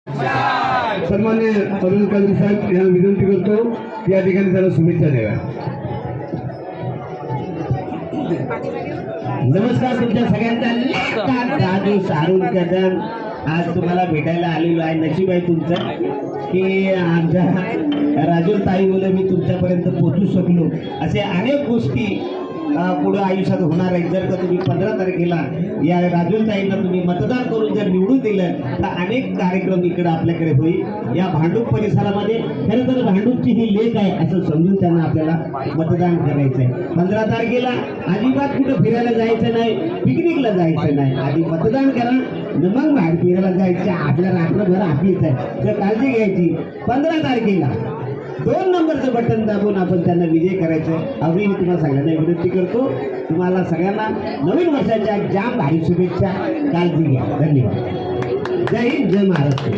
सन्मान्य अरुण काजरी साहेब यांना विनंती करतो की या ठिकाणी त्याला शुभेच्छा द्याव्या. नमस्कार तुमच्या सगळ्यांचा. राजू सारुण कदम आज तुम्हाला भेटायला आलेलो आहे. नशीब आहे तुमचं की आमच्या राजू ताई मुलं मी तुमच्यापर्यंत पोहोचू शकलो. असे अनेक गोष्टी पुढे आयुष्यात होणार आहेत. जर का तुम्ही 15 तारखेला या राजू ताईंना तुम्ही मतदान करून जर निवडून दिलं तर अनेक कार्यक्रम इकडे आपल्याकडे होईल. या भांडूप परिसरामध्ये खरं तर भांडूपची ही लेक आहे असं समजून त्यांना आपल्याला मतदान करायचं आहे. 15 तारखेला अजिबात कुठं फिरायला जायचं नाही, पिकनिकला जायचं नाही. आधी मतदान करा, मग बाहेर फिरायला जायचं. आपल्या रात्रभर आपलीच आहे तर काळजी घ्यायची. 15 तारखेला 2 नंबरचं बटन दाबून आपण त्यांना विजय करायचं. अगदी मी तुम्हाला सगळ्यांना विनंती करतो. तुम्हाला सगळ्यांना नवीन वर्षाच्या जाम भारी शुभेच्छा. काळजी घ्या. धन्यवाद. जय हिंद, जय महाराष्ट्र.